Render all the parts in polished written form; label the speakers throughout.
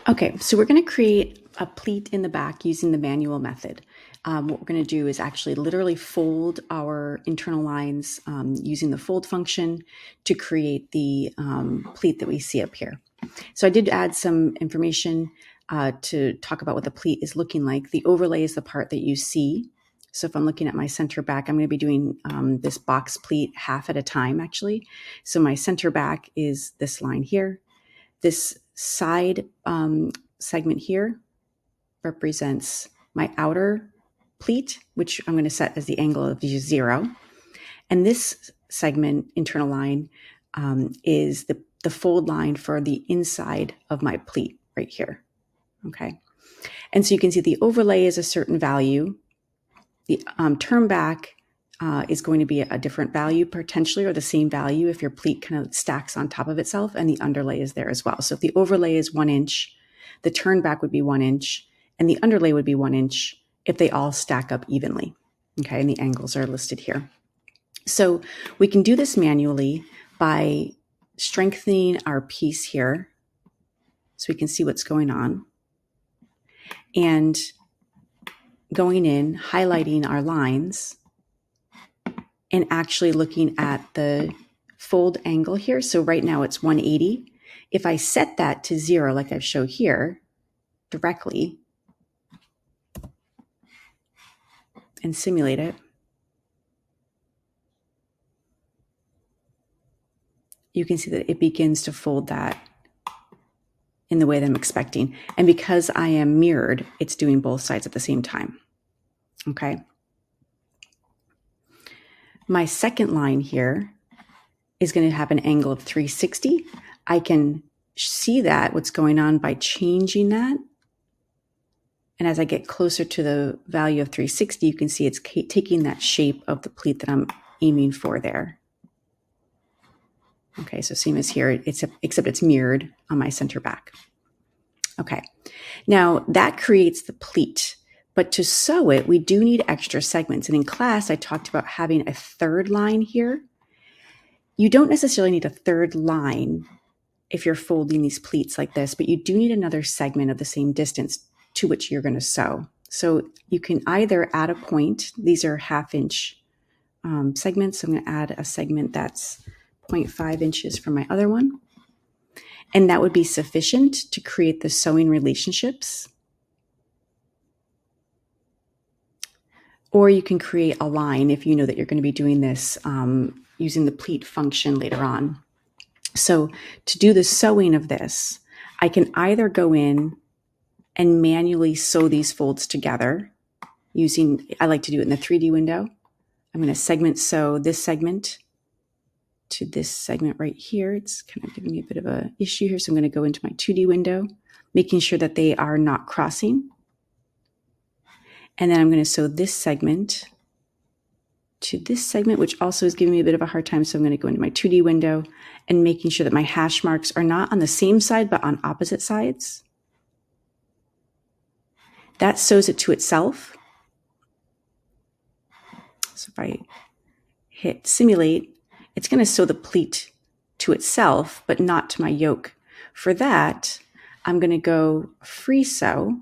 Speaker 1: Okay, so we're going to create a pleat in the back using the manual method. What we're going to do is actually literally fold our internal lines using the fold function to create the pleat that we see up here. So I did add some information to talk about what the pleat is looking like. The overlay is the part that you see. So if I'm looking at my center back, I'm going to be doing this box pleat half at a time, actually. So my center back is this line here. This side segment here represents my outer pleat, which I'm going to set as the angle of 0. And this segment, internal line, is the fold line for the inside of my pleat right here. Okay. And so you can see the overlay is a certain value. The turn back is going to be a different value potentially, or the same value if your pleat kind of stacks on top of itself, and the underlay is there as well. So if the overlay is 1 inch, the turn back would be 1 inch, and the underlay would be 1 inch if they all stack up evenly. Okay, and the angles are listed here. So we can do this manually by strengthening our piece here so we can see what's going on, and going in, highlighting our lines, and actually looking at the fold angle here. So right now it's 180. If I set that to 0, like I show here, directly, and simulate it, you can see that it begins to fold that in the way that I'm expecting. And because I am mirrored, it's doing both sides at the same time. Okay. My second line here is going to have an angle of 360. I can see that what's going on by changing that. And as I get closer to the value of 360, you can see it's taking that shape of the pleat that I'm aiming for there. Okay, so same as here, except it's mirrored on my center back. Okay, now that creates the pleat. But to sew it, we do need extra segments. And in class, I talked about having a third line here. You don't necessarily need a third line if you're folding these pleats like this, but you do need another segment of the same distance to which you're going to sew. So you can either add a point. These are 1/2 inch segments. So I'm going to add a segment that's 0.5 inches from my other one. And that would be sufficient to create the sewing relationships. Or you can create a line if you know that you're going to be doing this using the pleat function later on. So to do the sewing of this, I can either go in and manually sew these folds together using, I like to do it in the 3D window. I'm going to segment sew this segment to this segment right here. It's kind of giving me a bit of an issue here. So I'm going to go into my 2D window, making sure that they are not crossing. And then I'm going to sew this segment to this segment, which also is giving me a bit of a hard time. So I'm going to go into my 2D window and making sure that my hash marks are not on the same side, but on opposite sides. That sews it to itself. So if I hit simulate, it's going to sew the pleat to itself, but not to my yoke. For that, I'm going to go free sew.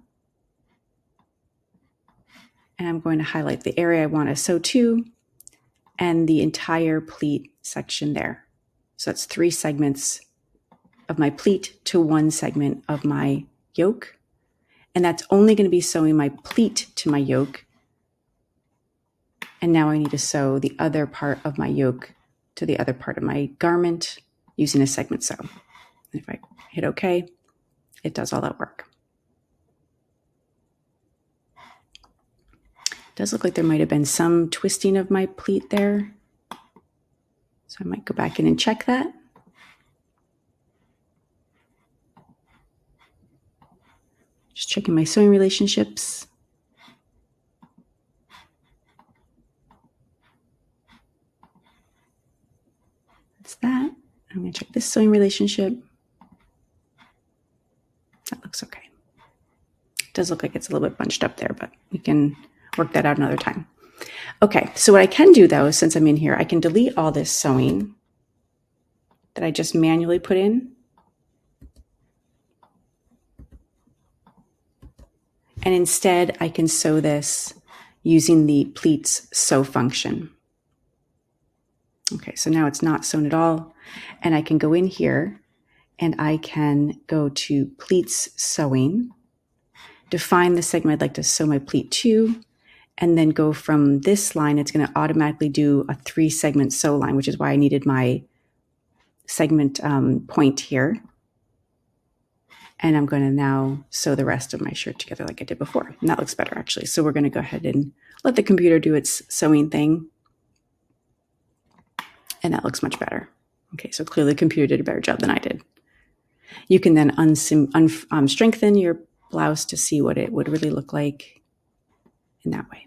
Speaker 1: And I'm going to highlight the area I want to sew to and the entire pleat section there. So that's 3 segments of my pleat to 1 segment of my yoke. And that's only going to be sewing my pleat to my yoke. And now I need to sew the other part of my yoke to the other part of my garment using a segment sew. And if I hit OK, it does all that work. It does look like there might have been some twisting of my pleat there. So I might go back in and check that. Just checking my sewing relationships. That's that. I'm going to check this sewing relationship. That looks okay. It does look like it's a little bit bunched up there, but we can work that out another time. Okay, so what I can do though, since I'm in here, I can delete all this sewing that I just manually put in. And instead, I can sew this using the pleats sew function. Okay, so now it's not sewn at all. And I can go in here and I can go to pleats sewing, define the segment I'd like to sew my pleat to, and then go from this line. It's going to automatically do a 3-segment sew line, which is why I needed my segment point here. And I'm going to now sew the rest of my shirt together like I did before. And that looks better, actually. So we're going to go ahead and let the computer do its sewing thing. And that looks much better. Okay, so clearly the computer did a better job than I did. You can then strengthen your blouse to see what it would really look like in that way.